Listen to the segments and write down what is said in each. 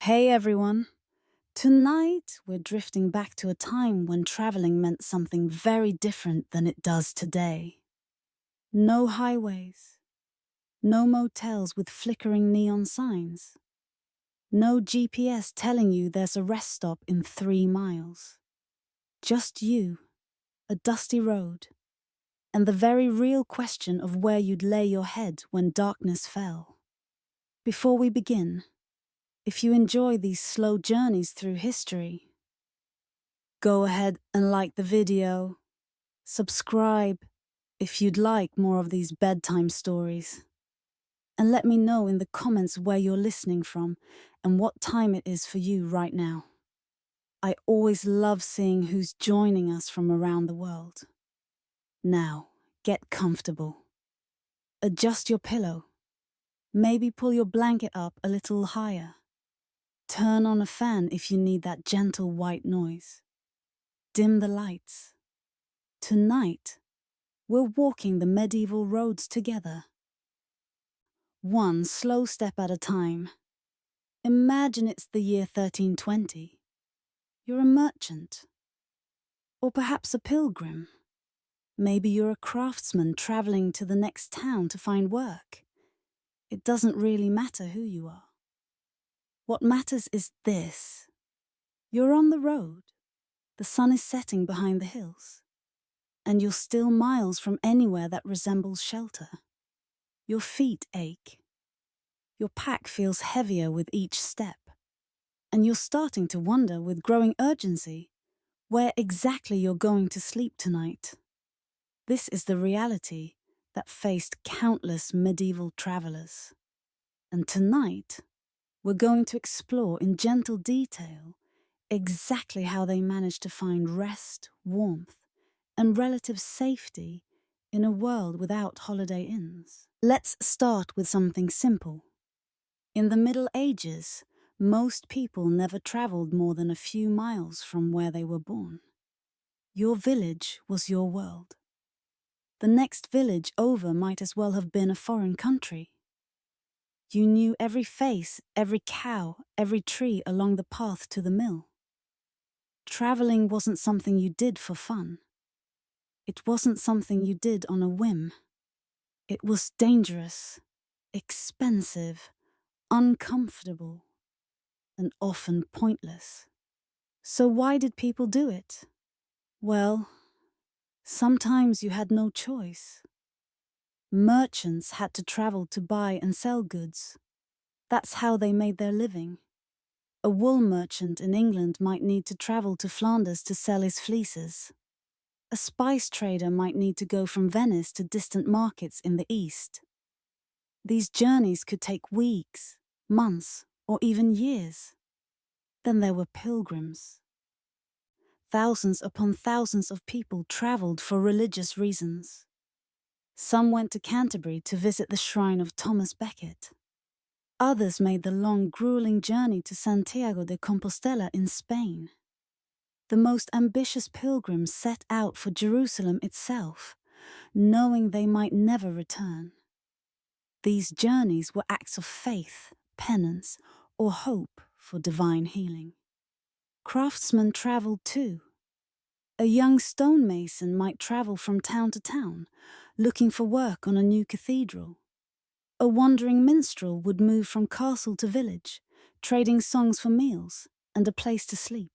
Hey everyone! Tonight we're drifting back to a time when traveling meant something very different than it does today. No highways, no motels with flickering neon signs, no GPS telling you there's a rest stop in 3 miles. Just you, a dusty road, and the very real question of where you'd lay your head when darkness fell. Before we begin, if you enjoy these slow journeys through history, go ahead and like the video, subscribe if you'd like more of these bedtime stories, and let me know in the comments where you're listening from and what time it is for you right now. I always love seeing who's joining us from around the world. Now, get comfortable. Adjust your pillow. Maybe pull your blanket up a little higher. Turn on a fan if you need that gentle white noise. Dim the lights. Tonight, we're walking the medieval roads together. One slow step at a time. Imagine it's the year 1320. You're a merchant. Or perhaps a pilgrim. Maybe you're a craftsman traveling to the next town to find work. It doesn't really matter who you are. What matters is this. You're on the road. The sun is setting behind the hills. And you're still miles from anywhere that resembles shelter. Your feet ache. Your pack feels heavier with each step. And you're starting to wonder with growing urgency where exactly you're going to sleep tonight. This is the reality that faced countless medieval travelers. And tonight, we're going to explore in gentle detail exactly how they managed to find rest, warmth, and relative safety in a world without holiday inns. Let's start with something simple. In the Middle Ages, most people never traveled more than a few miles from where they were born. Your village was your world. The next village over might as well have been a foreign country. You knew every face, every cow, every tree along the path to the mill. Traveling wasn't something you did for fun. It wasn't something you did on a whim. It was dangerous, expensive, uncomfortable, and often pointless. So why did people do it? Well, sometimes you had no choice. Merchants had to travel to buy and sell goods. That's how they made their living. A wool merchant in England might need to travel to Flanders to sell his fleeces. A spice trader might need to go from Venice to distant markets in the east. These journeys could take weeks, months, or even years. Then there were pilgrims. Thousands upon thousands of people traveled for religious reasons. Some went to Canterbury to visit the shrine of Thomas Becket. Others made the long, grueling journey to Santiago de Compostela in Spain. The most ambitious pilgrims set out for Jerusalem itself, knowing they might never return. These journeys were acts of faith, penance, or hope for divine healing. Craftsmen traveled too. A young stonemason might travel from town to town, looking for work on a new cathedral. A wandering minstrel would move from castle to village, trading songs for meals and a place to sleep.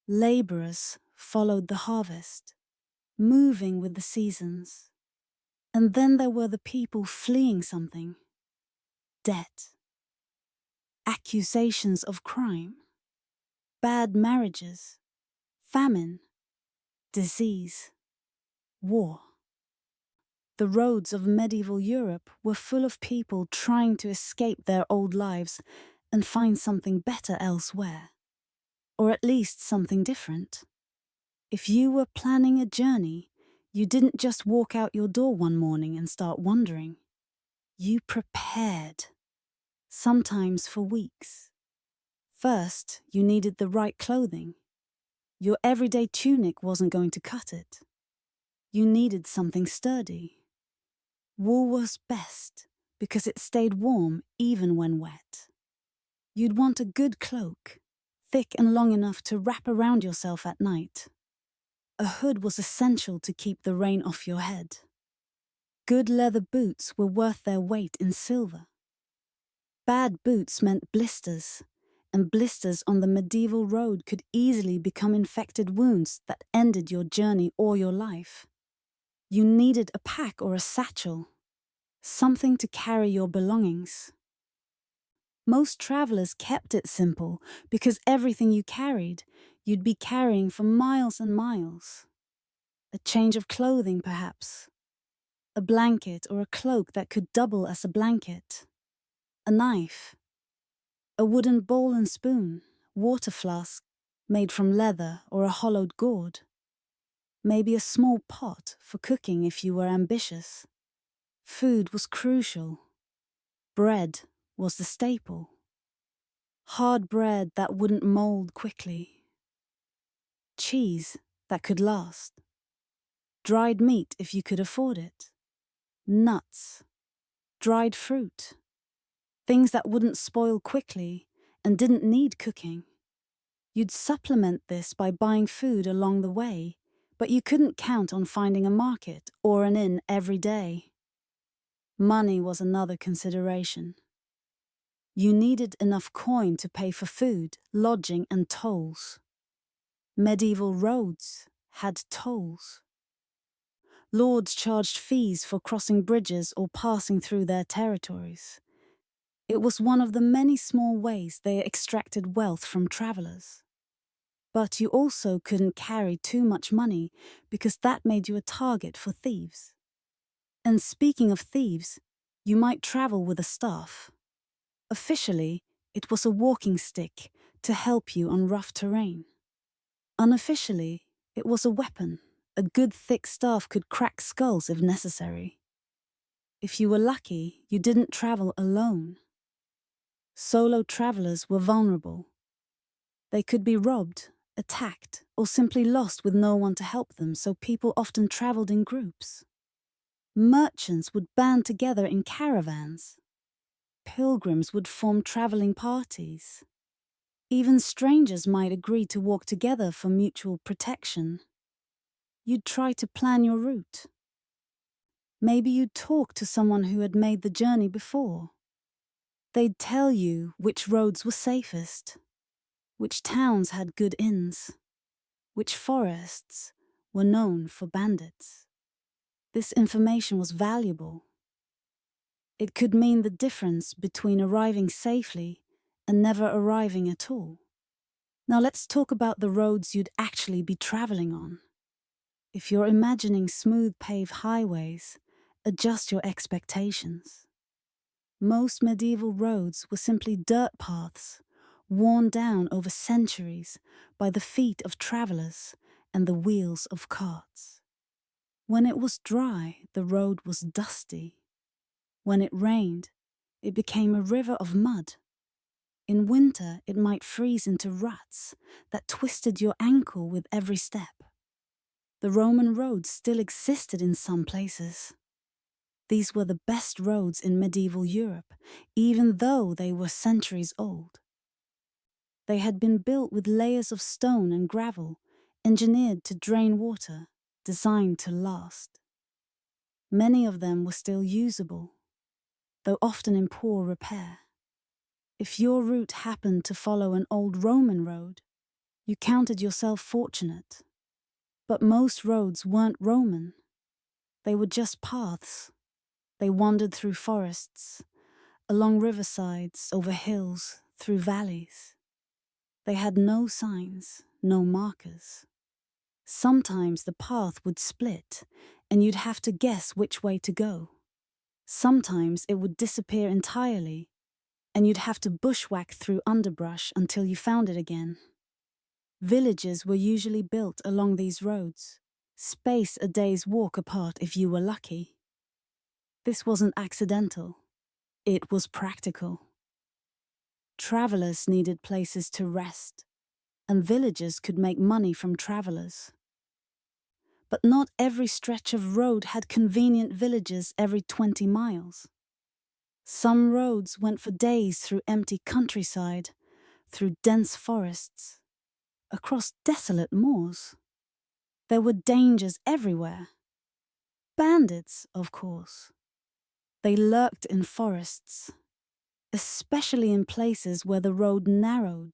Laborers followed the harvest, moving with the seasons. And then there were the people fleeing something. Debt. Accusations of crime. Bad marriages. Famine. Disease. War. The roads of medieval Europe were full of people trying to escape their old lives and find something better elsewhere. Or at least something different. If you were planning a journey, you didn't just walk out your door one morning and start wandering. You prepared, sometimes for weeks. First, you needed the right clothing. Your everyday tunic wasn't going to cut it. You needed something sturdy. Wool was best because it stayed warm even when wet. You'd want a good cloak, thick and long enough to wrap around yourself at night. A hood was essential to keep the rain off your head. Good leather boots were worth their weight in silver. Bad boots meant blisters, and blisters on the medieval road could easily become infected wounds that ended your journey or your life. You needed a pack or a satchel, something to carry your belongings. Most travelers kept it simple because everything you carried, you'd be carrying for miles and miles. A change of clothing, perhaps. A blanket or a cloak that could double as a blanket. A knife. A wooden bowl and spoon, water flask, made from leather or a hollowed gourd. Maybe a small pot for cooking if you were ambitious. Food was crucial. Bread was the staple. Hard bread that wouldn't mold quickly. Cheese that could last. Dried meat if you could afford it. Nuts. Dried fruit. Things that wouldn't spoil quickly and didn't need cooking. You'd supplement this by buying food along the way, but you couldn't count on finding a market or an inn every day. Money was another consideration. You needed enough coin to pay for food, lodging, and tolls. Medieval roads had tolls. Lords charged fees for crossing bridges or passing through their territories. It was one of the many small ways they extracted wealth from travelers. But you also couldn't carry too much money because that made you a target for thieves. And speaking of thieves, you might travel with a staff. Officially, it was a walking stick to help you on rough terrain. Unofficially, it was a weapon. A good thick staff could crack skulls if necessary. If you were lucky, you didn't travel alone. Solo travelers were vulnerable. They could be robbed, attacked, or simply lost with no one to help them, so people often traveled in groups. Merchants would band together in caravans. Pilgrims would form traveling parties. Even strangers might agree to walk together for mutual protection. You'd try to plan your route. Maybe you'd talk to someone who had made the journey before. They'd tell you which roads were safest, which towns had good inns, which forests were known for bandits. This information was valuable. It could mean the difference between arriving safely and never arriving at all. Now let's talk about the roads you'd actually be traveling on. If you're imagining smooth paved highways, adjust your expectations. Most medieval roads were simply dirt paths, worn down over centuries by the feet of travelers and the wheels of carts. When it was dry, the road was dusty. When it rained, it became a river of mud. In winter, it might freeze into ruts that twisted your ankle with every step. The Roman roads still existed in some places. These were the best roads in medieval Europe, even though they were centuries old. They had been built with layers of stone and gravel, engineered to drain water, designed to last. Many of them were still usable, though often in poor repair. If your route happened to follow an old Roman road, you counted yourself fortunate. But most roads weren't Roman. They were just paths. They wandered through forests, along riversides, over hills, through valleys. They had no signs, no markers. Sometimes the path would split, and you'd have to guess which way to go. Sometimes it would disappear entirely, and you'd have to bushwhack through underbrush until you found it again. Villages were usually built along these roads, spaced a day's walk apart if you were lucky. This wasn't accidental. It was practical. Travelers needed places to rest, and villagers could make money from travelers. But not every stretch of road had convenient villages every 20 miles. Some roads went for days through empty countryside, through dense forests, across desolate moors. There were dangers everywhere. Bandits, of course. They lurked in forests, especially in places where the road narrowed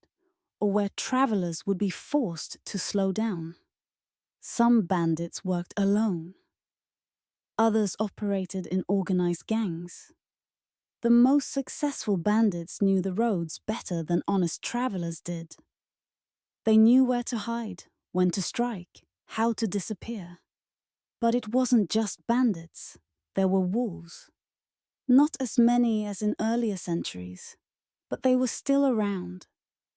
or where travelers would be forced to slow down. Some bandits worked alone. Others operated in organized gangs. The most successful bandits knew the roads better than honest travelers did. They knew where to hide, when to strike, how to disappear. But it wasn't just bandits. There were wolves. Not as many as in earlier centuries, but they were still around,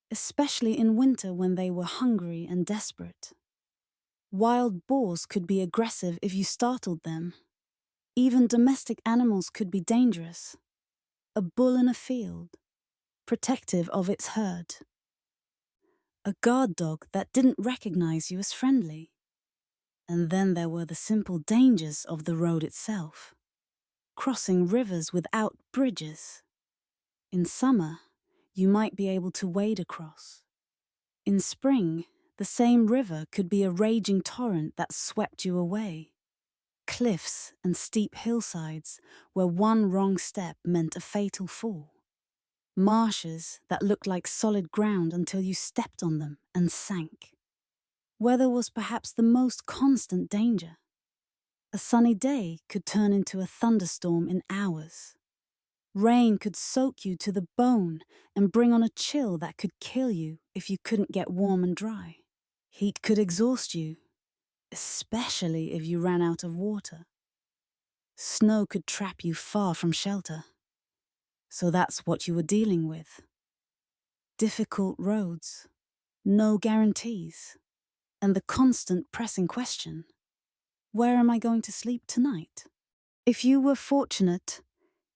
especially in winter when they were hungry and desperate. Wild boars could be aggressive if you startled them. Even domestic animals could be dangerous. A bull in a field, protective of its herd. A guard dog that didn't recognize you as friendly. And then there were the simple dangers of the road itself. Crossing rivers without bridges. In summer, you might be able to wade across. In spring, the same river could be a raging torrent that swept you away. Cliffs and steep hillsides where one wrong step meant a fatal fall. Marshes that looked like solid ground until you stepped on them and sank. Weather was perhaps the most constant danger. A sunny day could turn into a thunderstorm in hours. Rain could soak you to the bone and bring on a chill that could kill you if you couldn't get warm and dry. Heat could exhaust you, especially if you ran out of water. Snow could trap you far from shelter. So that's what you were dealing with. Difficult roads, no guarantees, and the constant pressing question, where am I going to sleep tonight? If you were fortunate,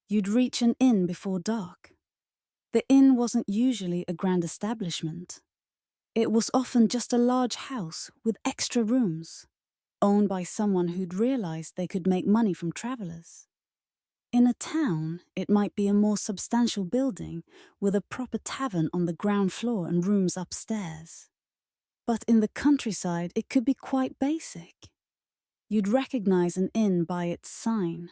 you'd reach an inn before dark. The inn wasn't usually a grand establishment. It was often just a large house with extra rooms, owned by someone who'd realized they could make money from travelers. In a town, it might be a more substantial building with a proper tavern on the ground floor and rooms upstairs. But in the countryside, it could be quite basic. You'd recognize an inn by its sign.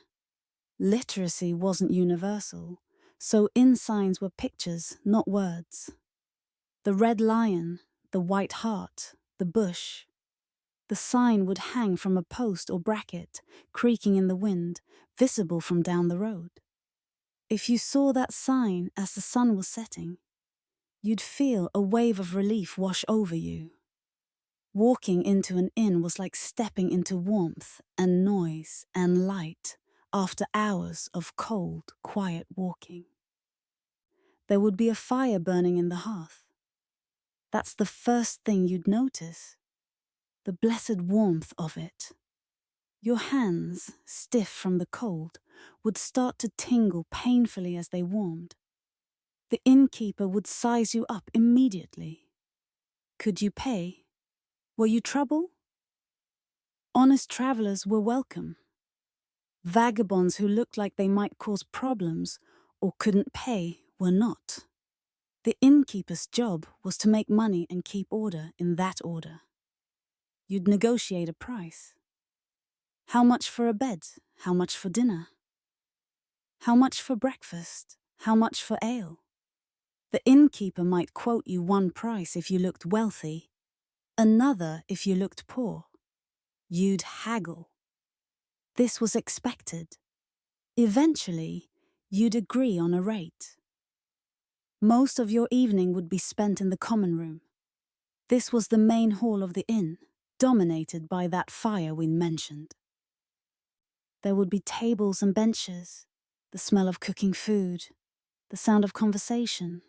Literacy wasn't universal, so inn signs were pictures, not words. The red lion, the white hart, the bush. The sign would hang from a post or bracket, creaking in the wind, visible from down the road. If you saw that sign as the sun was setting, you'd feel a wave of relief wash over you. Walking into an inn was like stepping into warmth and noise and light after hours of cold, quiet walking. There would be a fire burning in the hearth. That's the first thing you'd notice, the blessed warmth of it. Your hands, stiff from the cold, would start to tingle painfully as they warmed. The innkeeper would size you up immediately. Could you pay? Were you trouble? Honest travelers were welcome. Vagabonds who looked like they might cause problems or couldn't pay were not. The innkeeper's job was to make money and keep order in that order. You'd negotiate a price. How much for a bed? How much for dinner? How much for breakfast? How much for ale? The innkeeper might quote you one price if you looked wealthy, another if you looked poor. You'd haggle. This was expected. Eventually, you'd agree on a rate. Most of your evening would be spent in the common room. This was the main hall of the inn, dominated by that fire we mentioned. There would be tables and benches, the smell of cooking food, the sound of conversation.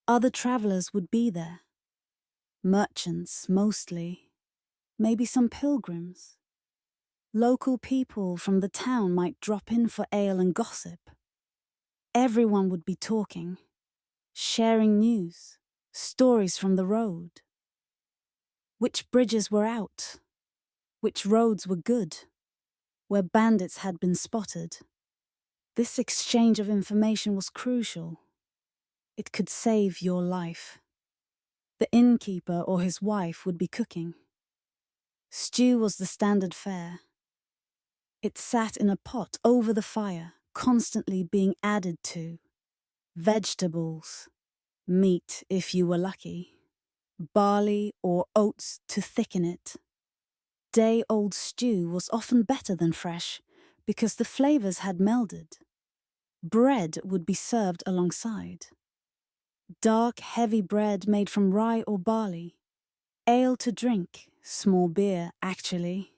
Other travelers would be there. Merchants, mostly. Maybe some pilgrims. Local people from the town might drop in for ale and gossip. Everyone would be talking, sharing news, stories from the road. Which bridges were out? Which roads were good? Where bandits had been spotted? This exchange of information was crucial. It could save your life. The innkeeper or his wife would be cooking. Stew was the standard fare. It sat in a pot over the fire, constantly being added to. Vegetables, meat if you were lucky, barley or oats to thicken it. Day-old stew was often better than fresh because the flavors had melded. Bread would be served alongside. Dark, heavy bread made from rye or barley. Ale to drink, small beer, actually.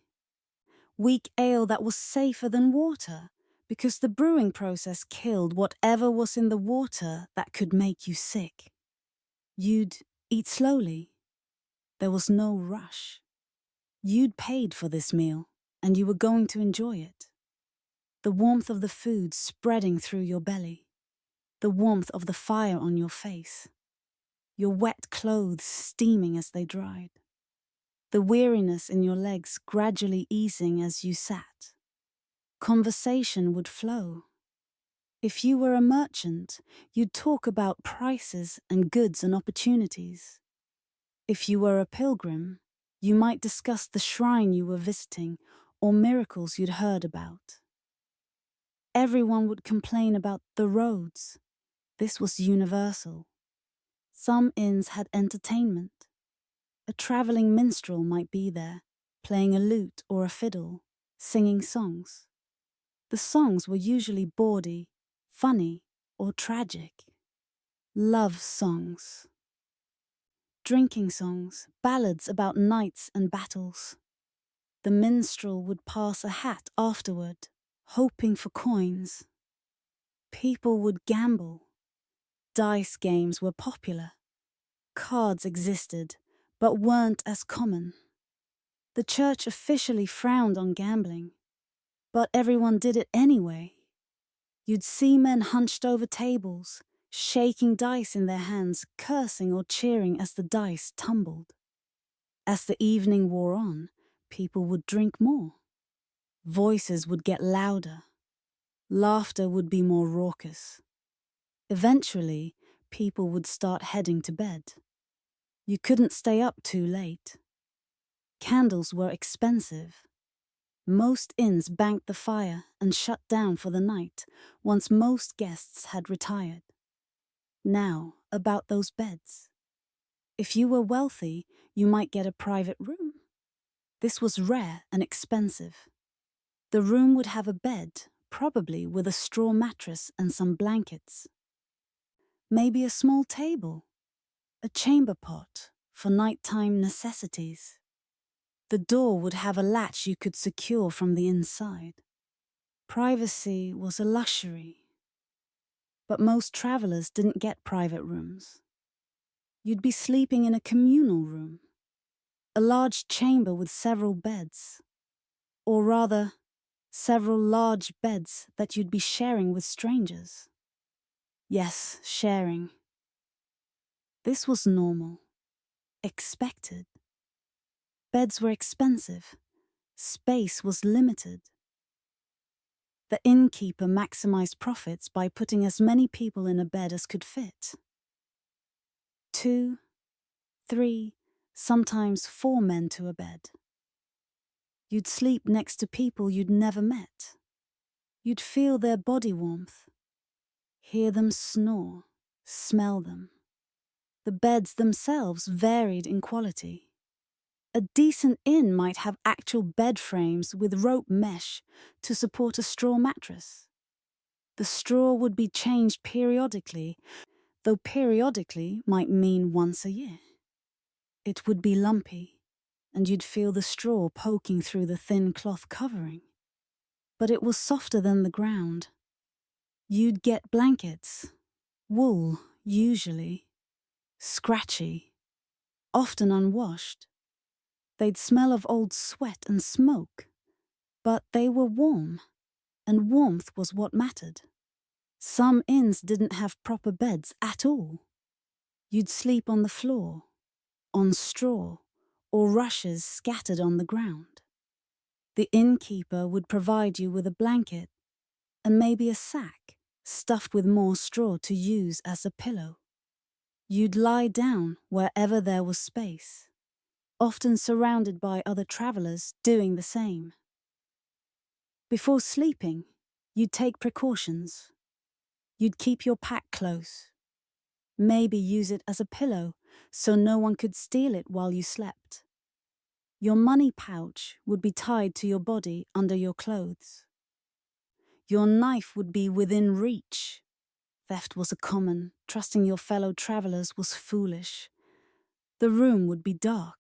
Weak ale that was safer than water because the brewing process killed whatever was in the water that could make you sick. You'd eat slowly. There was no rush. You'd paid for this meal, and you were going to enjoy it. The warmth of the food spreading through your belly. The warmth of the fire on your face. Your wet clothes steaming as they dried. The weariness in your legs gradually easing as you sat. Conversation would flow. If you were a merchant, you'd talk about prices and goods and opportunities. If you were a pilgrim, you might discuss the shrine you were visiting or miracles you'd heard about. Everyone would complain about the roads. This was universal. Some inns had entertainment. A traveling minstrel might be there, playing a lute or a fiddle, singing songs. The songs were usually bawdy, funny, or tragic. Love songs. Drinking songs, ballads about knights and battles. The minstrel would pass a hat afterward, hoping for coins. People would gamble. Dice games were popular. Cards existed, but weren't as common. The church officially frowned on gambling, but everyone did it anyway. You'd see men hunched over tables, shaking dice in their hands, cursing or cheering as the dice tumbled. As the evening wore on, people would drink more. Voices would get louder. Laughter would be more raucous. Eventually, people would start heading to bed. You couldn't stay up too late. Candles were expensive. Most inns banked the fire and shut down for the night once most guests had retired. Now, about those beds. If you were wealthy, you might get a private room. This was rare and expensive. The room would have a bed, probably with a straw mattress and some blankets. Maybe a small table, a chamber pot for nighttime necessities. The door would have a latch you could secure from the inside. Privacy was a luxury. But most travelers didn't get private rooms. You'd be sleeping in a communal room, a large chamber with several beds, or rather, several large beds that you'd be sharing with strangers. Yes, sharing. This was normal, expected. Beds were expensive. Space was limited. The innkeeper maximized profits by putting as many people in a bed as could fit. 2, 3, sometimes 4 men to a bed. You'd sleep next to people you'd never met. You'd feel their body warmth, hear them snore, smell them. The beds themselves varied in quality. A decent inn might have actual bed frames with rope mesh to support a straw mattress. The straw would be changed periodically, though periodically might mean once a year. It would be lumpy, and you'd feel the straw poking through the thin cloth covering. But it was softer than the ground. You'd get blankets, wool, usually, scratchy, often unwashed. They'd smell of old sweat and smoke, but they were warm, and warmth was what mattered. Some inns didn't have proper beds at all. You'd sleep on the floor, on straw, or rushes scattered on the ground. The innkeeper would provide you with a blanket, and maybe a sack stuffed with more straw to use as a pillow. You'd lie down wherever there was space, often surrounded by other travelers doing the same. Before sleeping, you'd take precautions. You'd keep your pack close. Maybe use it as a pillow so no one could steal it while you slept. Your money pouch would be tied to your body under your clothes. Your knife would be within reach. Theft was a common. Trusting your fellow travelers was foolish. The room would be dark.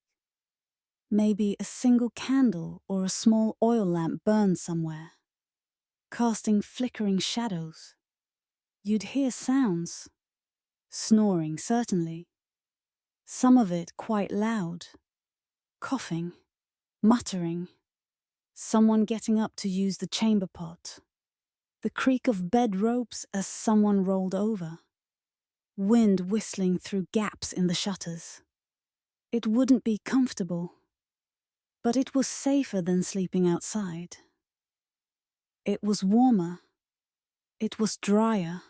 Maybe a single candle or a small oil lamp burned somewhere, casting flickering shadows. You'd hear sounds. Snoring, certainly. Some of it quite loud. Coughing, muttering. Someone getting up to use the chamber pot. The creak of bed ropes as someone rolled over. Wind whistling through gaps in the shutters. It wouldn't be comfortable, but it was safer than sleeping outside. It was warmer. It was drier.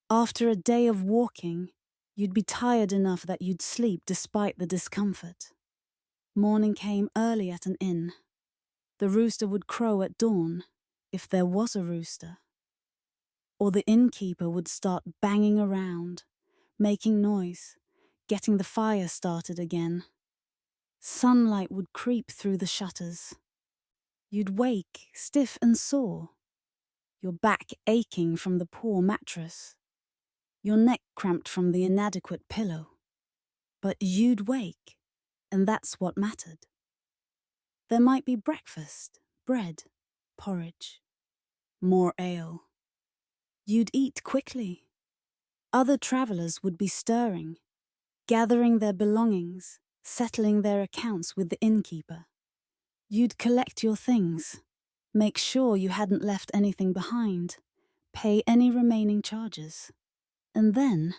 After a day of walking, you'd be tired enough that you'd sleep despite the discomfort. Morning came early at an inn. The rooster would crow at dawn, if there was a rooster. Or the innkeeper would start banging around, making noise, getting the fire started again. Sunlight would creep through the shutters. You'd wake, stiff and sore, your back aching from the poor mattress, your neck cramped from the inadequate pillow. But you'd wake, and that's what mattered. There might be breakfast, bread, porridge, more ale. You'd eat quickly. Other travelers would be stirring, gathering their belongings, settling their accounts with the innkeeper. You'd collect your things, make sure you hadn't left anything behind, pay any remaining charges. And then,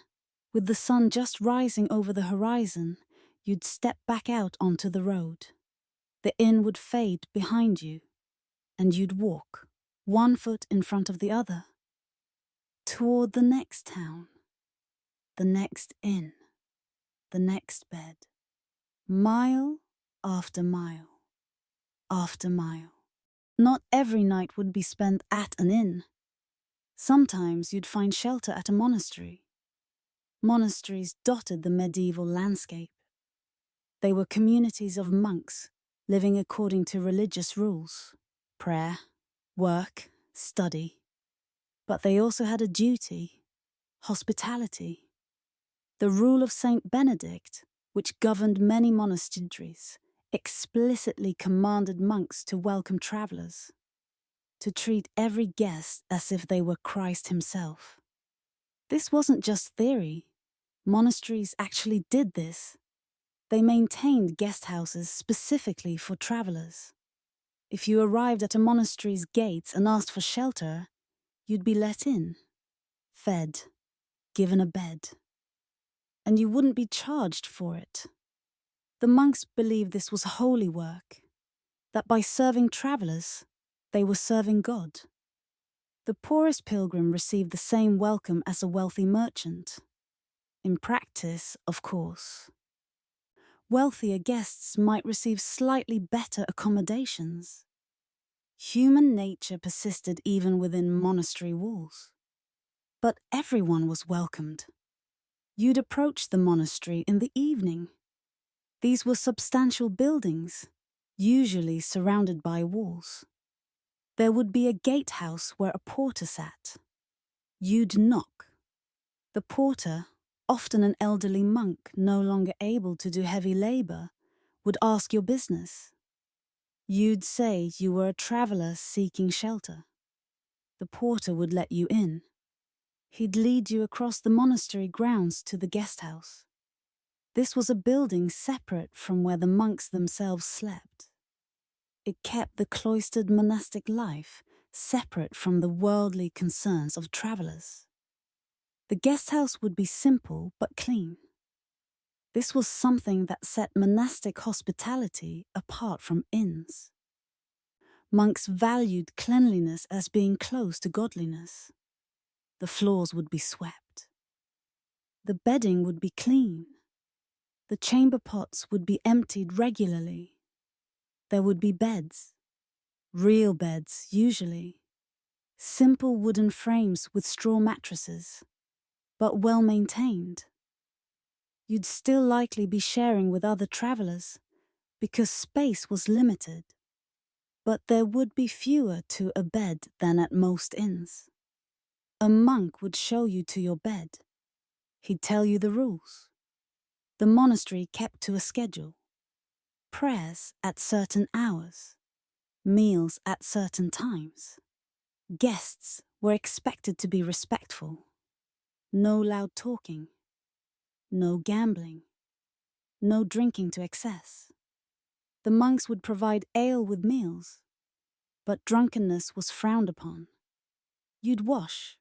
with the sun just rising over the horizon, you'd step back out onto the road. The inn would fade behind you, and you'd walk, one foot in front of the other, toward the next town, the next inn, the next bed, mile after mile after mile. Not every night would be spent at an inn. Sometimes you'd find shelter at a monastery. Monasteries dotted the medieval landscape. They were communities of monks living according to religious rules: prayer, work, study. But they also had a duty: hospitality. The rule of Saint Benedict, which governed many monasteries, explicitly commanded monks to welcome travelers, to treat every guest as if they were Christ himself. This wasn't just theory. Monasteries actually did this. They maintained guest houses specifically for travelers. If you arrived at a monastery's gates and asked for shelter, you'd be let in, fed, given a bed. And you wouldn't be charged for it. The monks believed this was holy work, that by serving travelers, they were serving God. The poorest pilgrim received the same welcome as a wealthy merchant. In practice, of course. Wealthier guests might receive slightly better accommodations. Human nature persisted even within monastery walls. But everyone was welcomed. You'd approach the monastery in the evening. These were substantial buildings, usually surrounded by walls. There would be a gatehouse where a porter sat. You'd knock. The porter, often an elderly monk no longer able to do heavy labor, would ask your business. You'd say you were a traveler seeking shelter. The porter would let you in. He'd lead you across the monastery grounds to the guest house. This was a building separate from where the monks themselves slept. It kept the cloistered monastic life separate from the worldly concerns of travelers. The guest house would be simple but clean. This was something that set monastic hospitality apart from inns. Monks valued cleanliness as being close to godliness. The floors would be swept. The bedding would be clean. The chamber pots would be emptied regularly. There would be beds. Real beds, usually. Simple wooden frames with straw mattresses, but well maintained. You'd still likely be sharing with other travelers because space was limited, but there would be fewer to a bed than at most inns. A monk would show you to your bed. He'd tell you the rules. The monastery kept to a schedule. Prayers at certain hours. Meals at certain times. Guests were expected to be respectful. No loud talking. No gambling. No drinking to excess. The monks would provide ale with meals, but drunkenness was frowned upon. You'd wash.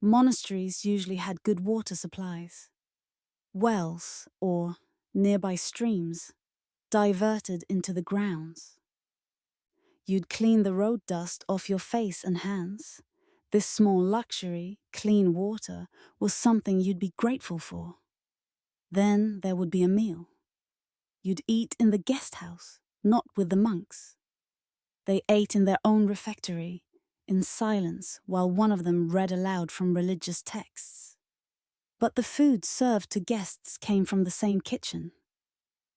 Monasteries usually had good water supplies. Wells, or nearby streams, diverted into the grounds. You'd clean the road dust off your face and hands. This small luxury, clean water, was something you'd be grateful for. Then there would be a meal. You'd eat in the guest house, not with the monks. They ate in their own refectory, in silence, while one of them read aloud from religious texts. But the food served to guests came from the same kitchen.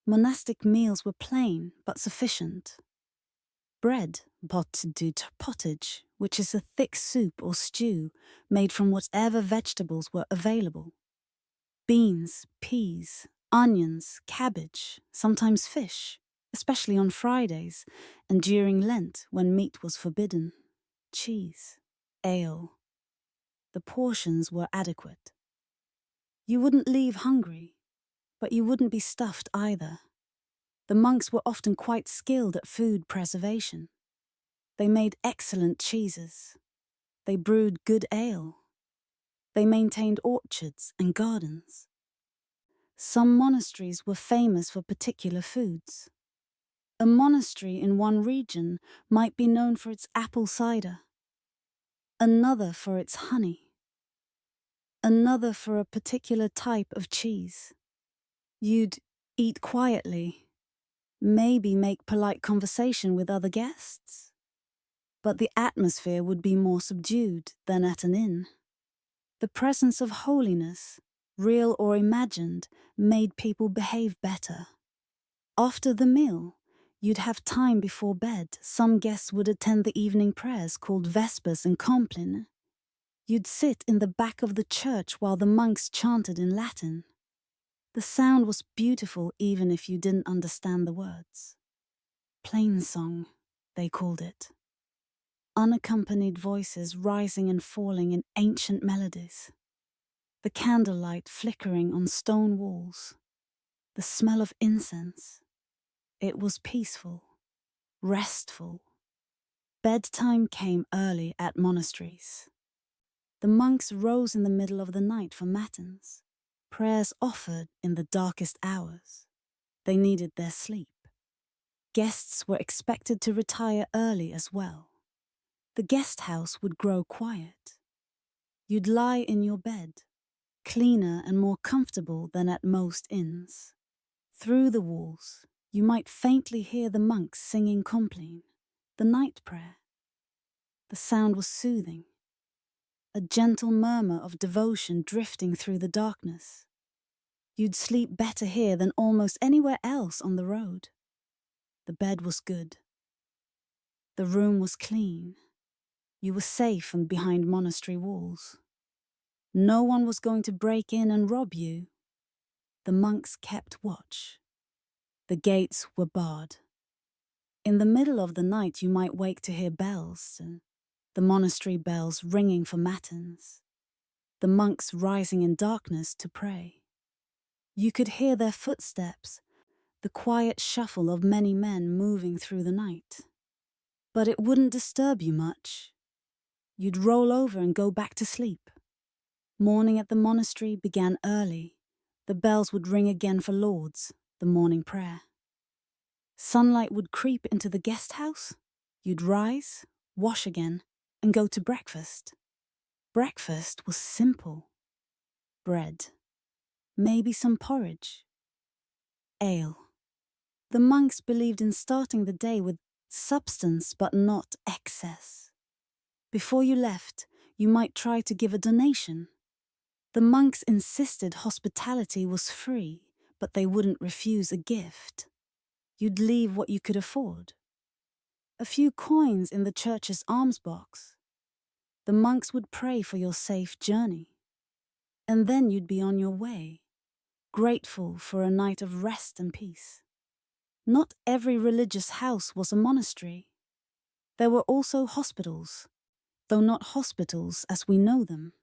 Monastic meals were plain but sufficient. Bread, pottage, which is a thick soup or stew made from whatever vegetables were available. Beans, peas, onions, cabbage, sometimes fish, especially on Fridays and during Lent when meat was forbidden. Cheese, ale. The portions were adequate. You wouldn't leave hungry, but you wouldn't be stuffed either. The monks were often quite skilled at food preservation. They made excellent cheeses. They brewed good ale. They maintained orchards and gardens. Some monasteries were famous for particular foods. A monastery in one region might be known for its apple cider, another for its honey, another for a particular type of cheese. You'd eat quietly, maybe make polite conversation with other guests, but the atmosphere would be more subdued than at an inn. The presence of holiness, real or imagined, made people behave better. After the meal, you'd have time before bed. Some guests would attend the evening prayers called Vespers and Compline. You'd sit in the back of the church while the monks chanted in Latin. The sound was beautiful even if you didn't understand the words. Plain song, they called it. Unaccompanied voices rising and falling in ancient melodies. The candlelight flickering on stone walls. The smell of incense. It was peaceful, restful. Bedtime came early at monasteries. The monks rose in the middle of the night for matins. Prayers offered in the darkest hours. They needed their sleep. Guests were expected to retire early as well. The guest house would grow quiet. You'd lie in your bed, cleaner and more comfortable than at most inns. Through the walls, you might faintly hear the monks singing Compline, the night prayer. The sound was soothing, a gentle murmur of devotion drifting through the darkness. You'd sleep better here than almost anywhere else on the road. The bed was good. The room was clean. You were safe from behind monastery walls. No one was going to break in and rob you. The monks kept watch. The gates were barred. In the middle of the night you might wake to hear bells, the monastery bells ringing for matins, the monks rising in darkness to pray. You could hear their footsteps, the quiet shuffle of many men moving through the night. But it wouldn't disturb you much. You'd roll over and go back to sleep. Morning at the monastery began early. The bells would ring again for lauds, the morning prayer. Sunlight would creep into the guest house. You'd rise, wash again, and go to breakfast. Breakfast was simple. Bread, maybe some porridge, ale. The monks believed in starting the day with substance but not excess. Before you left, you might try to give a donation. The monks insisted hospitality was free, but they wouldn't refuse a gift. You'd leave what you could afford. A few coins in the church's alms box. The monks would pray for your safe journey. And then you'd be on your way, grateful for a night of rest and peace. Not every religious house was a monastery. There were also hospitals, though not hospitals as we know them.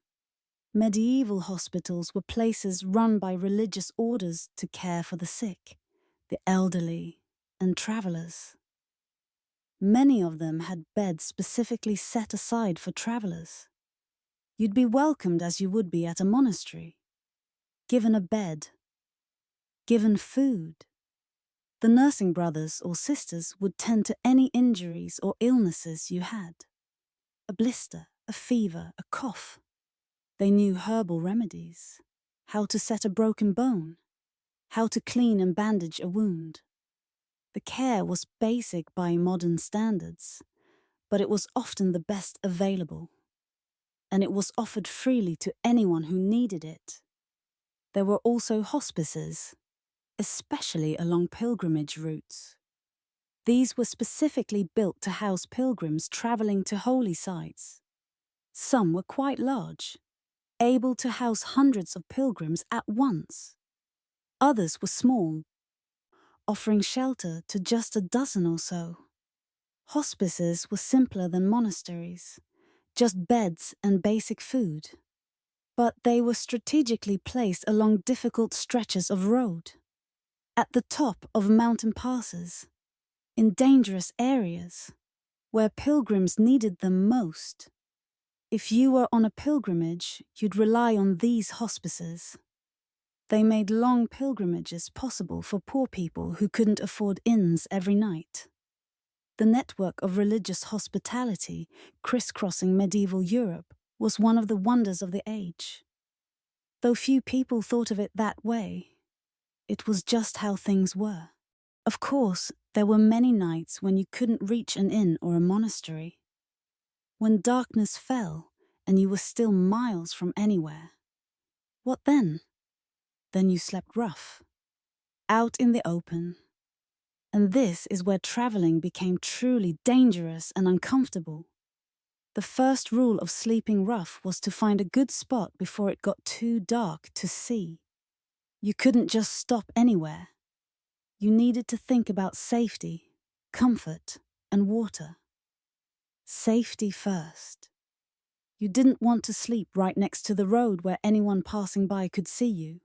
Medieval hospitals were places run by religious orders to care for the sick, the elderly, and travelers. Many of them had beds specifically set aside for travelers. You'd be welcomed as you would be at a monastery, given a bed, given food. The nursing brothers or sisters would tend to any injuries or illnesses you had. A blister, a fever, a cough. They knew herbal remedies, how to set a broken bone, how to clean and bandage a wound. The care was basic by modern standards, but it was often the best available, and it was offered freely to anyone who needed it. There were also hospices, especially along pilgrimage routes. These were specifically built to house pilgrims traveling to holy sites. Some were quite large, able to house hundreds of pilgrims at once. Others were small, offering shelter to just a dozen or so. Hospices were simpler than monasteries, just beds and basic food. But they were strategically placed along difficult stretches of road, at the top of mountain passes, in dangerous areas, where pilgrims needed them most. If you were on a pilgrimage, you'd rely on these hospices. They made long pilgrimages possible for poor people who couldn't afford inns every night. The network of religious hospitality crisscrossing medieval Europe was one of the wonders of the age. Though few people thought of it that way, it was just how things were. Of course, there were many nights when you couldn't reach an inn or a monastery. When darkness fell and you were still miles from anywhere. What then? Then you slept rough, out in the open. And this is where traveling became truly dangerous and uncomfortable. The first rule of sleeping rough was to find a good spot before it got too dark to see. You couldn't just stop anywhere. You needed to think about safety, comfort, and water. Safety first. You didn't want to sleep right next to the road where anyone passing by could see you.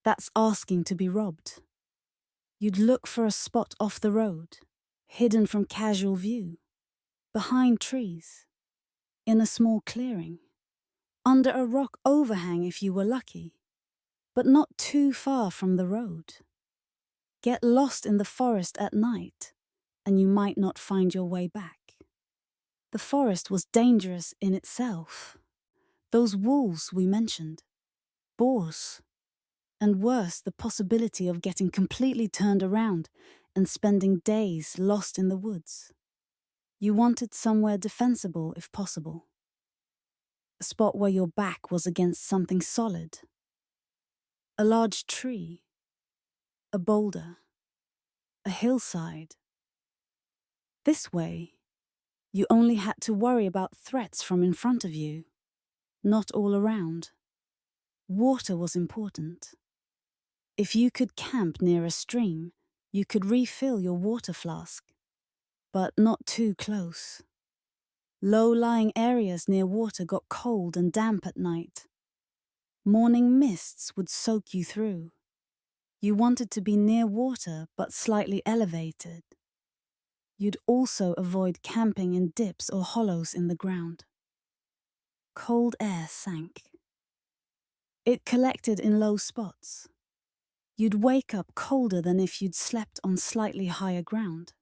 That's asking to be robbed. You'd look for a spot off the road, hidden from casual view, behind trees, in a small clearing, under a rock overhang if you were lucky, but not too far from the road. Get lost in the forest at night, and you might not find your way back. The forest was dangerous in itself. Those wolves we mentioned, boars, and worse, the possibility of getting completely turned around and spending days lost in the woods. You wanted somewhere defensible if possible. A spot where your back was against something solid. A large tree, a boulder, a hillside. This way, you only had to worry about threats from in front of you, not all around. Water was important. If you could camp near a stream, you could refill your water flask, but not too close. Low-lying areas near water got cold and damp at night. Morning mists would soak you through. You wanted to be near water but slightly elevated. You'd also avoid camping in dips or hollows in the ground. Cold air sank. It collected in low spots. You'd wake up colder than if you'd slept on slightly higher ground.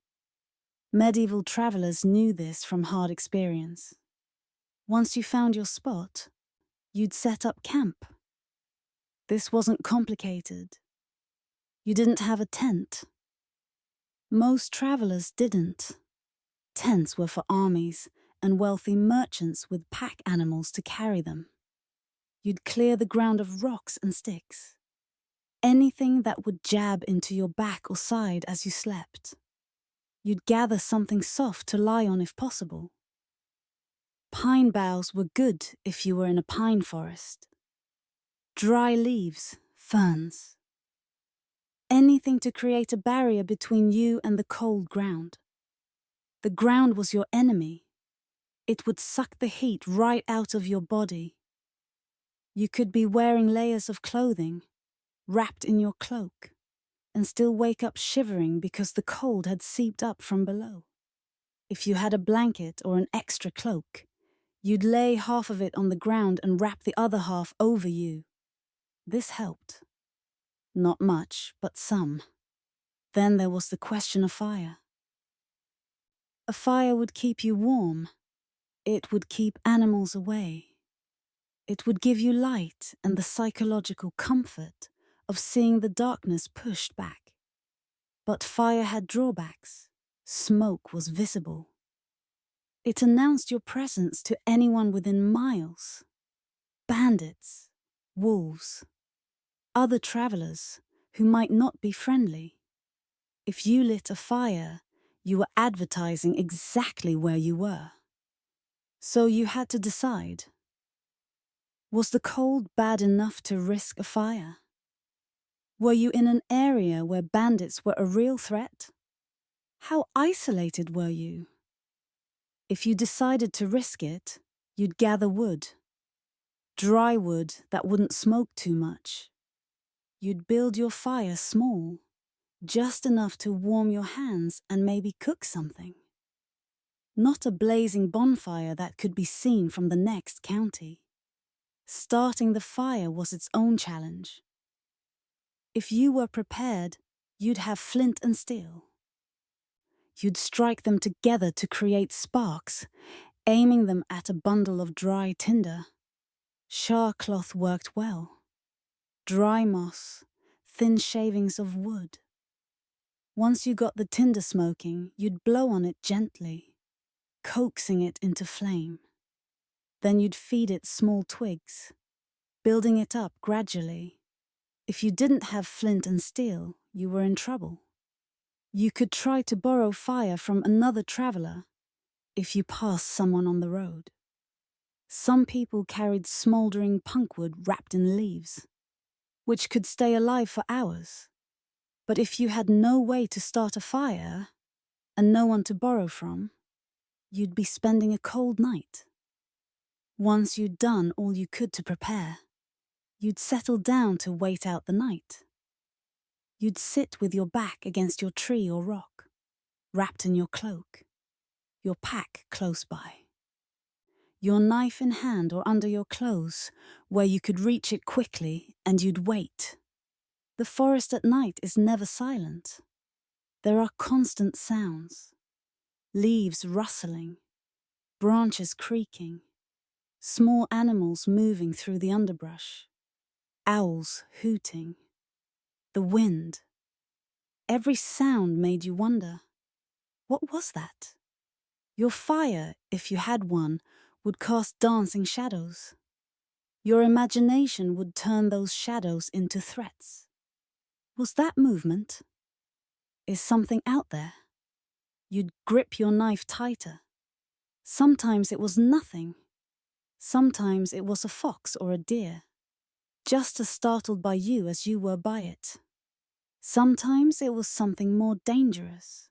Medieval travelers knew this from hard experience. Once you found your spot, you'd set up camp. This wasn't complicated. You didn't have a tent. Most travelers didn't. Tents were for armies and wealthy merchants with pack animals to carry them. You'd clear the ground of rocks and sticks. Anything that would jab into your back or side as you slept. You'd gather something soft to lie on if possible. Pine boughs were good if you were in a pine forest. Dry leaves, ferns. Anything to create a barrier between you and the cold ground. The ground was your enemy. It would suck the heat right out of your body. You could be wearing layers of clothing, wrapped in your cloak, and still wake up shivering because the cold had seeped up from below. If you had a blanket or an extra cloak, you'd lay half of it on the ground and wrap the other half over you. This helped. Not much, but some. Then there was the question of fire. A fire would keep you warm. It would keep animals away. It would give you light and the psychological comfort of seeing the darkness pushed back. But fire had drawbacks. Smoke was visible. It announced your presence to anyone within miles. Bandits, wolves, other travelers who might not be friendly. If you lit a fire, you were advertising exactly where you were. So you had to decide. Was the cold bad enough to risk a fire? Were you in an area where bandits were a real threat? How isolated were you? If you decided to risk it, you'd gather wood. Dry wood that wouldn't smoke too much. You'd build your fire small, just enough to warm your hands and maybe cook something. Not a blazing bonfire that could be seen from the next county. Starting the fire was its own challenge. If you were prepared, you'd have flint and steel. You'd strike them together to create sparks, aiming them at a bundle of dry tinder. Char cloth worked well. Dry moss, thin shavings of wood. Once you got the tinder smoking, you'd blow on it gently, coaxing it into flame. Then you'd feed it small twigs, building it up gradually. If you didn't have flint and steel, you were in trouble. You could try to borrow fire from another traveler if you passed someone on the road. Some people carried smouldering punkwood wrapped in leaves, which could stay alive for hours. But if you had no way to start a fire and no one to borrow from, you'd be spending a cold night. Once you'd done all you could to prepare, you'd settle down to wait out the night. You'd sit with your back against your tree or rock, wrapped in your cloak, your pack close by. Your knife in hand or under your clothes, where you could reach it quickly, and you'd wait. The forest at night is never silent. There are constant sounds. Leaves rustling, branches creaking, small animals moving through the underbrush, owls hooting, the wind. Every sound made you wonder, what was that? Your fire, if you had one, would cast dancing shadows. Your imagination would turn those shadows into threats. Was that movement? Is something out there? You'd grip your knife tighter. Sometimes it was nothing. Sometimes it was a fox or a deer, just as startled by you as you were by it. Sometimes it was something more dangerous.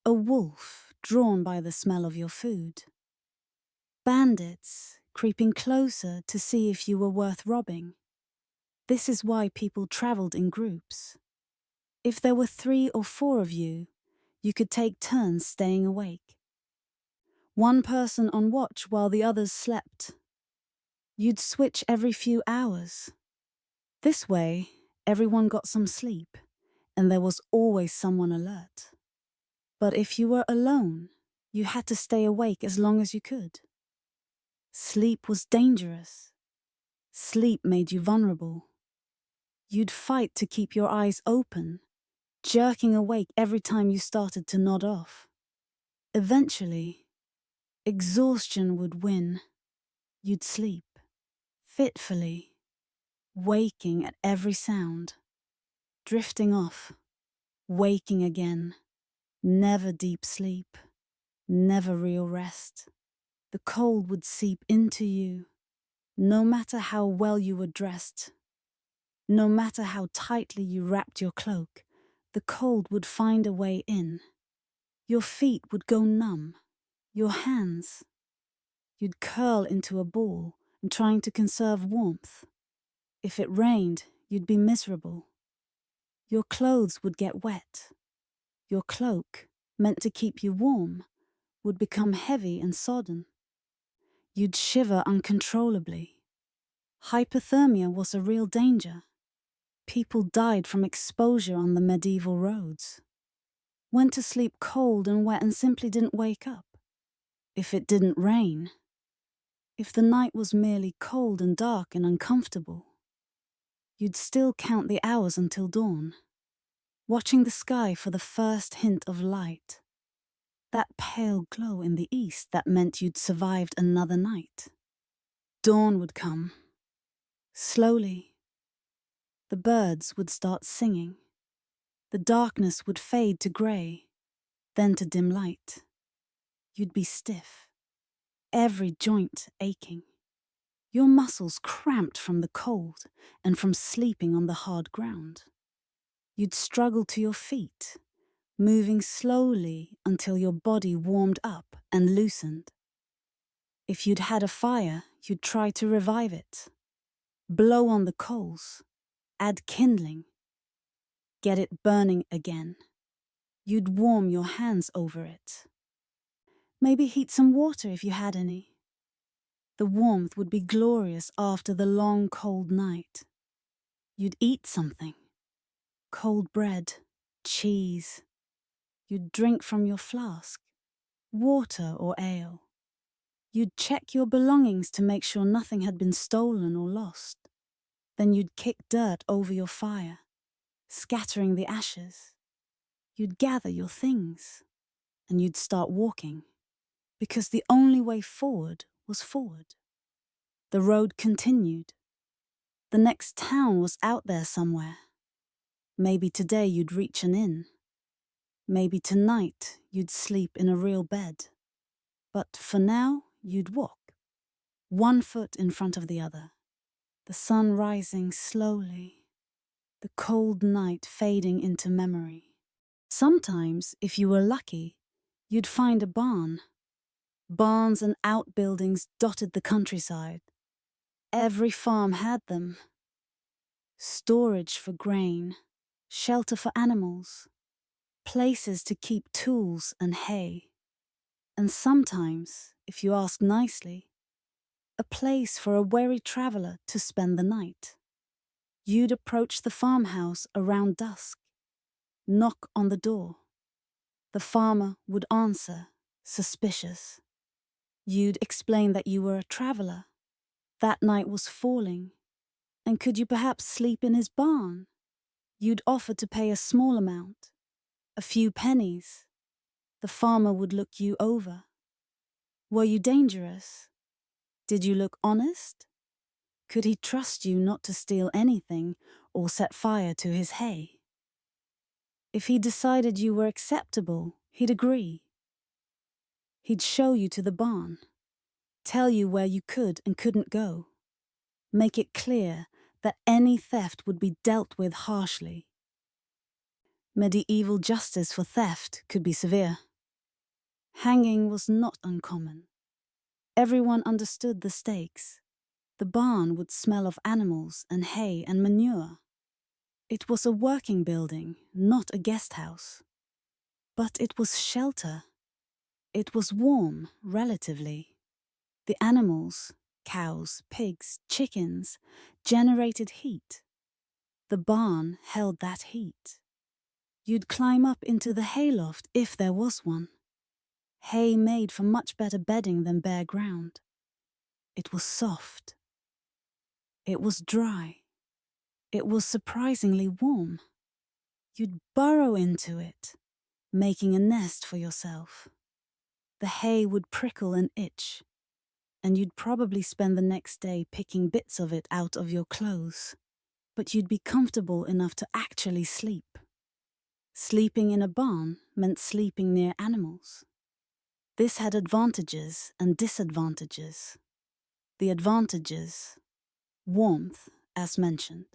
A wolf drawn by the smell of your food. Bandits creeping closer to see if you were worth robbing. This is why people traveled in groups. If there were 3 or 4 of you, you could take turns staying awake. One person on watch while the others slept. You'd switch every few hours. This way, everyone got some sleep, and there was always someone alert. But if you were alone, you had to stay awake as long as you could. Sleep was dangerous. Sleep made you vulnerable. You'd fight to keep your eyes open, jerking awake every time you started to nod off. Eventually, exhaustion would win. You'd sleep, fitfully, waking at every sound, drifting off, waking again. Never deep sleep, never real rest. The cold would seep into you, no matter how well you were dressed. No matter how tightly you wrapped your cloak, the cold would find a way in. Your feet would go numb, your hands. You'd curl into a ball, trying to conserve warmth. If it rained, you'd be miserable. Your clothes would get wet. Your cloak, meant to keep you warm, would become heavy and sodden. You'd shiver uncontrollably. Hypothermia was a real danger. People died from exposure on the medieval roads. Went to sleep cold and wet and simply didn't wake up. If it didn't rain, if the night was merely cold and dark and uncomfortable, you'd still count the hours until dawn, watching the sky for the first hint of light. That pale glow in the east that meant you'd survived another night. Dawn would come. Slowly, the birds would start singing. The darkness would fade to grey, then to dim light. You'd be stiff, every joint aching. Your muscles cramped from the cold and from sleeping on the hard ground. You'd struggle to your feet, moving slowly until your body warmed up and loosened. If you'd had a fire, you'd try to revive it. Blow on the coals, add kindling, get it burning again. You'd warm your hands over it. Maybe heat some water if you had any. The warmth would be glorious after the long cold night. You'd eat something. Cold bread, cheese. You'd drink from your flask, water or ale. You'd check your belongings to make sure nothing had been stolen or lost. Then you'd kick dirt over your fire, scattering the ashes. You'd gather your things, and you'd start walking, because the only way forward was forward. The road continued. The next town was out there somewhere. Maybe today you'd reach an inn. Maybe tonight you'd sleep in a real bed. But for now, you'd walk, one foot in front of the other. The sun rising slowly, the cold night fading into memory. Sometimes, if you were lucky, you'd find a barn. Barns and outbuildings dotted the countryside. Every farm had them. Storage for grain, shelter for animals, places to keep tools and hay. And sometimes, if you ask nicely, a place for a weary traveller to spend the night. You'd approach the farmhouse around dusk, knock on the door. The farmer would answer, suspicious. You'd explain that you were a traveller. That night was falling, and could you perhaps sleep in his barn? You'd offer to pay a small amount, a few pennies. The farmer would look you over. Were you dangerous? Did you look honest? Could he trust you not to steal anything or set fire to his hay? If he decided you were acceptable, he'd agree. He'd show you to the barn, tell you where you could and couldn't go, make it clear that any theft would be dealt with harshly. Medieval justice for theft could be severe. Hanging was not uncommon. Everyone understood the stakes. The barn would smell of animals and hay and manure. It was a working building, not a guest house. But it was shelter. It was warm, relatively. The animals, cows, pigs, chickens, generated heat. The barn held that heat. You'd climb up into the hayloft if there was one. Hay made for much better bedding than bare ground. It was soft. It was dry. It was surprisingly warm. You'd burrow into it, making a nest for yourself. The hay would prickle and itch, and you'd probably spend the next day picking bits of it out of your clothes. But you'd be comfortable enough to actually sleep. Sleeping in a barn meant sleeping near animals. This had advantages and disadvantages. The advantages: warmth, as mentioned.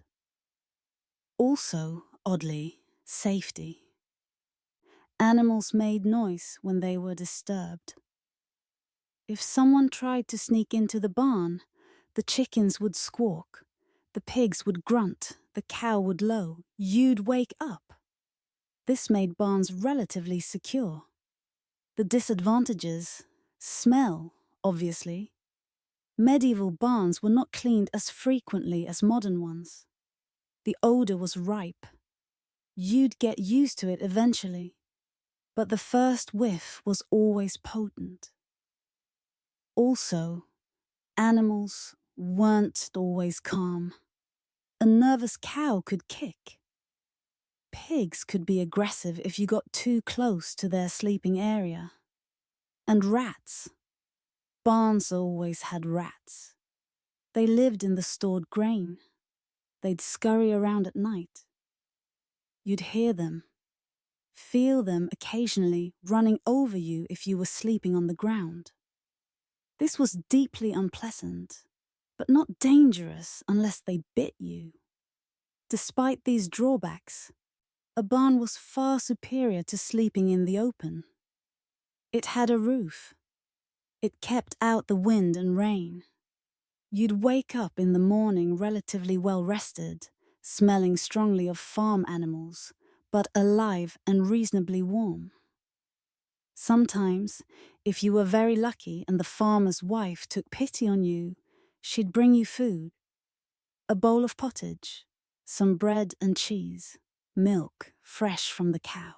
Also, oddly, safety. Animals made noise when they were disturbed. If someone tried to sneak into the barn, the chickens would squawk, the pigs would grunt, the cow would low. You'd wake up. This made barns relatively secure. The disadvantages: smell, obviously. Medieval barns were not cleaned as frequently as modern ones. The odor was ripe. You'd get used to it eventually, but the first whiff was always potent. Also, animals weren't always calm. A nervous cow could kick. Pigs could be aggressive if you got too close to their sleeping area. And rats. Barns always had rats. They lived in the stored grain. They'd scurry around at night. You'd hear them, feel them occasionally running over you if you were sleeping on the ground. This was deeply unpleasant, but not dangerous unless they bit you. Despite these drawbacks, a barn was far superior to sleeping in the open. It had a roof. It kept out the wind and rain. You'd wake up in the morning relatively well rested, smelling strongly of farm animals, but alive and reasonably warm. Sometimes, if you were very lucky and the farmer's wife took pity on you, she'd bring you food: a bowl of pottage, some bread and cheese, milk fresh from the cow.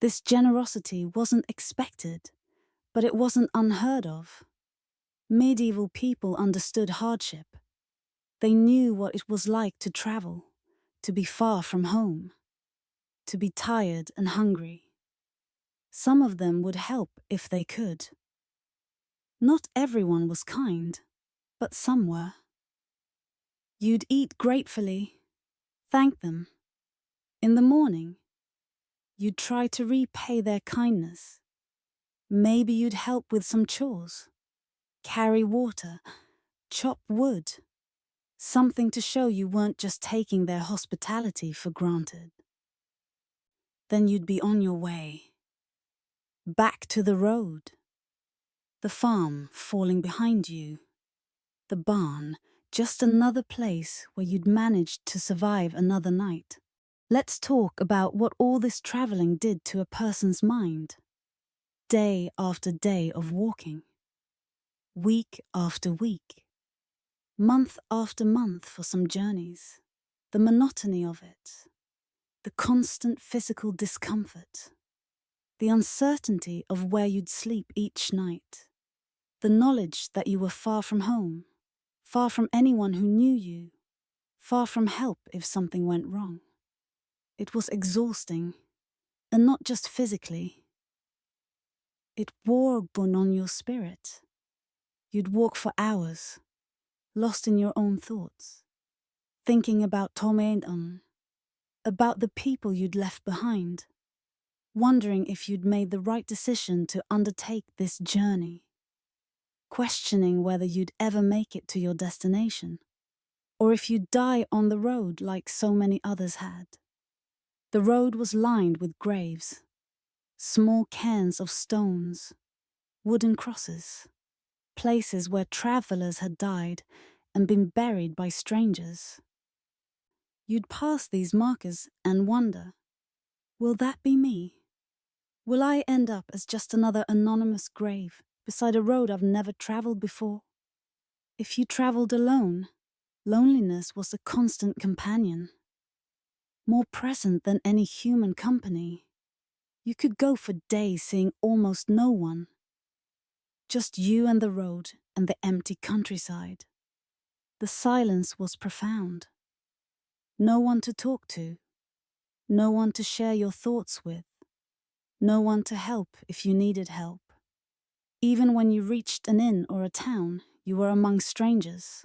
This generosity wasn't expected, but it wasn't unheard of. Medieval people understood hardship. They knew what it was like to travel, to be far from home, to be tired and hungry. Some of them would help if they could. Not everyone was kind, but some were. You'd eat gratefully, thank them. In the morning, you'd try to repay their kindness. Maybe you'd help with some chores, carry water, chop wood, something to show you weren't just taking their hospitality for granted. Then you'd be on your way, back to the road, the farm falling behind you, the barn just another place where you'd managed to survive another night. Let's talk about what all this traveling did to a person's mind. Day after day of walking, week after week, month after month for some journeys. The monotony of it, the constant physical discomfort, the uncertainty of where you'd sleep each night, the knowledge that you were far from home, far from anyone who knew you, far from help if something went wrong. It was exhausting, and not just physically. It wore on your spirit. You'd walk for hours, lost in your own thoughts, thinking about Tomedon, about the people you'd left behind, wondering if you'd made the right decision to undertake this journey, questioning whether you'd ever make it to your destination, or if you'd die on the road like so many others had. The road was lined with graves, small cairns of stones, wooden crosses, places where travelers had died and been buried by strangers. You'd pass these markers and wonder, will that be me? Will I end up as just another anonymous grave beside a road I've never traveled before? If you traveled alone, loneliness was a constant companion. more present than any human company. You could go for days seeing almost no one, just you and the road and the empty countryside. The silence was profound. No one to talk to, no one to share your thoughts with, no one to help if you needed help. Even when you reached an inn or a town, you were among strangers.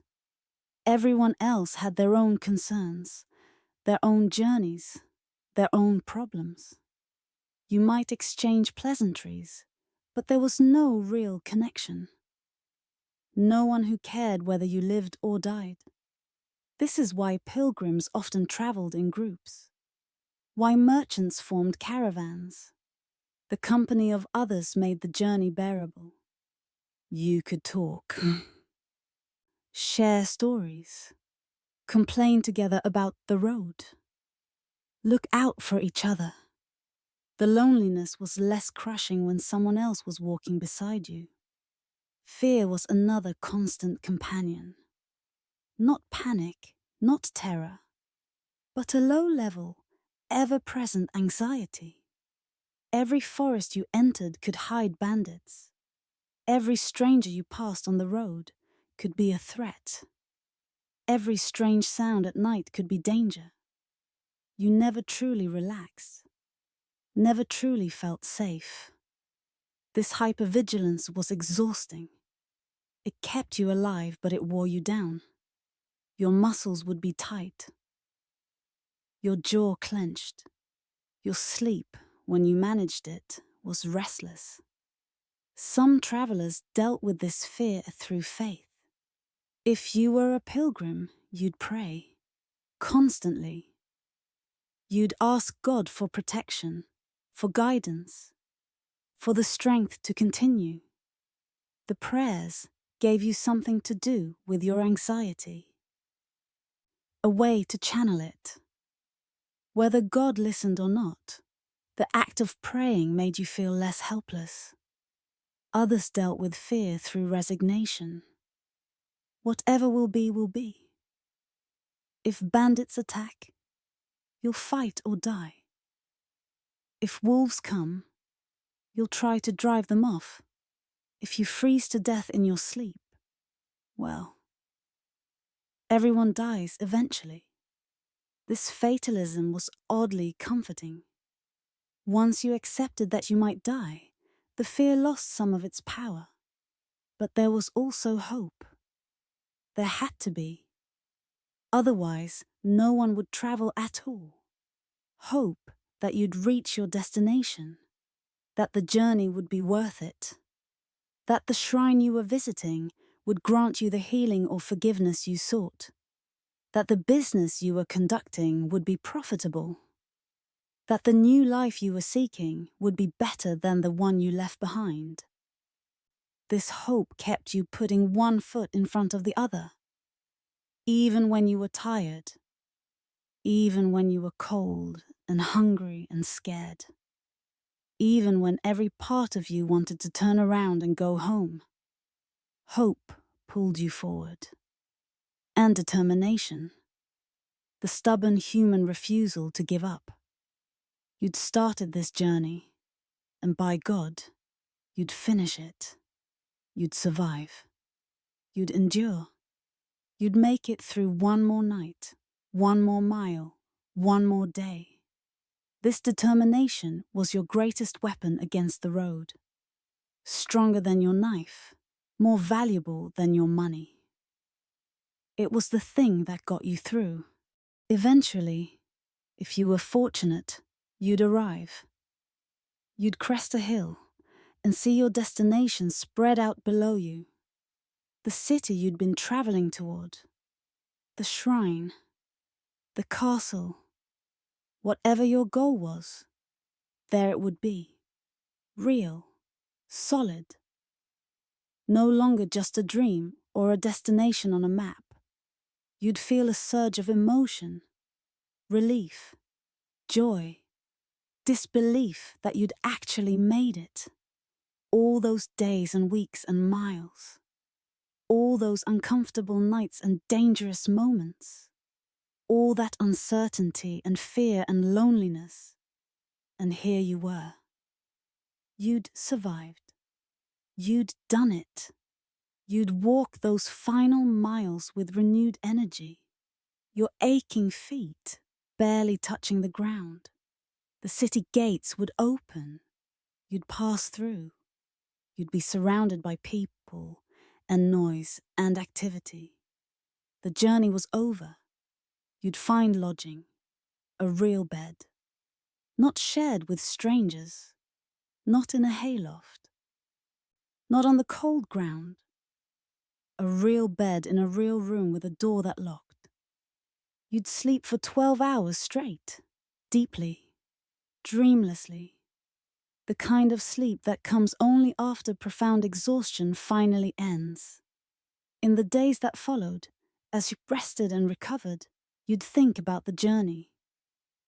Everyone else had their own concerns, their own journeys, their own problems. You might exchange pleasantries, but there was no real connection. No one who cared whether you lived or died. This is why pilgrims often traveled in groups, why merchants formed caravans. The company of others made the journey bearable. You could talk, share stories, complain together about the road, look out for each other. The loneliness was less crushing when someone else was walking beside you. Fear was another constant companion. Not panic, not terror, but a low-level, ever-present anxiety. Every forest you entered could hide bandits. Every stranger you passed on the road could be a threat. Every strange sound at night could be danger. You never truly relaxed, never truly felt safe. This hypervigilance was exhausting. It kept you alive, but it wore you down. Your muscles would be tight, your jaw clenched. Your sleep, when you managed it, was restless. Some travelers dealt with this fear through faith. If you were a pilgrim, you'd pray, constantly. You'd ask God for protection, for guidance, for the strength to continue. The prayers gave you something to do with your anxiety, a way to channel it. Whether God listened or not, the act of praying made you feel less helpless. Others dealt with fear through resignation. Whatever will be, will be. If bandits attack, you'll fight or die. If wolves come, you'll try to drive them off. If you freeze to death in your sleep, well, everyone dies eventually. This fatalism was oddly comforting. Once you accepted that you might die, the fear lost some of its power. But there was also hope. There had to be. Otherwise, no one would travel at all. Hope that you'd reach your destination, that the journey would be worth it, that the shrine you were visiting would grant you the healing or forgiveness you sought, that the business you were conducting would be profitable, that the new life you were seeking would be better than the one you left behind. This hope kept you putting one foot in front of the other, even when you were tired, even when you were cold and hungry and scared, even when every part of you wanted to turn around and go home. Hope pulled you forward. And determination. The stubborn human refusal to give up. You'd started this journey, and by God, you'd finish it. You'd survive. You'd endure. You'd make it through one more night, one more mile, one more day. This determination was your greatest weapon against the road. Stronger than your knife, more valuable than your money. It was the thing that got you through. Eventually, if you were fortunate, you'd arrive. You'd crest a hill and see your destination spread out below you. The city you'd been traveling toward. The shrine. The castle. Whatever your goal was, there it would be. Real. Solid. No longer just a dream or a destination on a map. You'd feel a surge of emotion, relief, joy, disbelief that you'd actually made it. All those days and weeks and miles. All those uncomfortable nights and dangerous moments. all that uncertainty and fear and loneliness. And here you were. You'd survived. You'd done it. You'd walk those final miles with renewed energy, your aching feet barely touching the ground. The city gates would open. You'd pass through. You'd be surrounded by people and noise and activity. The journey was over. You'd find lodging, a real bed, not shared with strangers, not in a hayloft, not on the cold ground. A real bed in a real room with a door that locked. You'd sleep for 12 hours straight, deeply, dreamlessly. The kind of sleep that comes only after profound exhaustion finally ends. In the days that followed, as you rested and recovered, you'd think about the journey.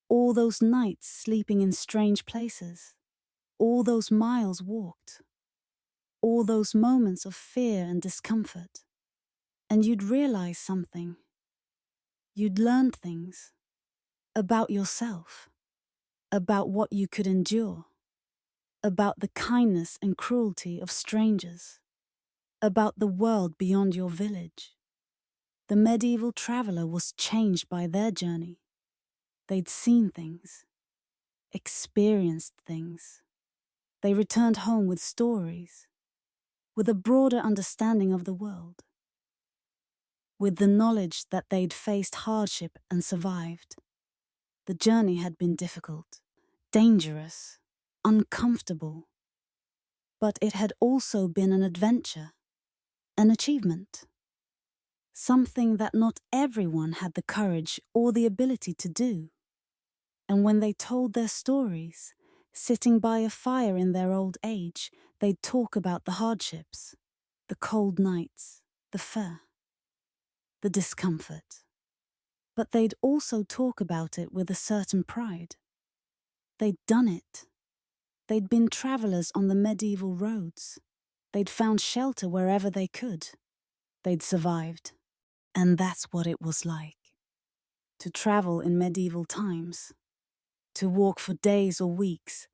All those nights sleeping in strange places. All those miles walked. All those moments of fear and discomfort. And you'd realize something. You'd learn things about yourself, about what you could endure, about the kindness and cruelty of strangers, about the world beyond your village. The medieval traveler was changed by their journey. They'd seen things, experienced things. They returned home with stories, with a broader understanding of the world, with the knowledge that they'd faced hardship and survived. The journey had been difficult, dangerous, uncomfortable, but it had also been an adventure, an achievement, something that not everyone had the courage or the ability to do. And when they told their stories, sitting by a fire in their old age, they'd talk about the hardships, the cold nights, the fur, the discomfort. But they'd also talk about it with a certain pride. They'd done it. They'd been travelers on the medieval roads. They'd found shelter wherever they could. They'd survived. And that's what it was like. To travel in medieval times. To walk for days or weeks,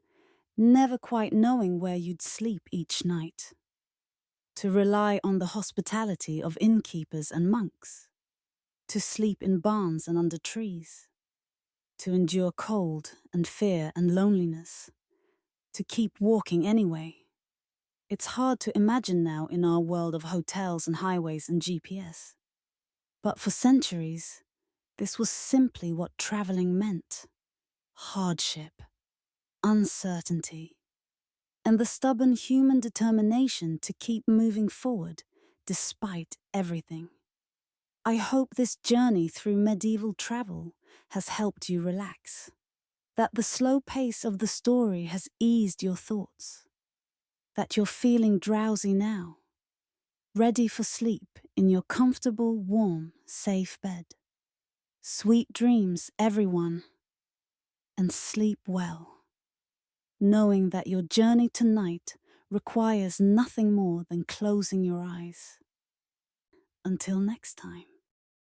never quite knowing where you'd sleep each night. To rely on the hospitality of innkeepers and monks. To sleep in barns and under trees. To endure cold and fear and loneliness. To keep walking anyway. It's hard to imagine now in our world of hotels and highways and GPS. But for centuries, this was simply what traveling meant. Hardship, uncertainty, and the stubborn human determination to keep moving forward despite everything. I hope this journey through medieval travel has helped you relax, that the slow pace of the story has eased your thoughts, that you're feeling drowsy now, ready for sleep in your comfortable, warm, safe bed. Sweet dreams, everyone, and sleep well, knowing that your journey tonight requires nothing more than closing your eyes. Until next time.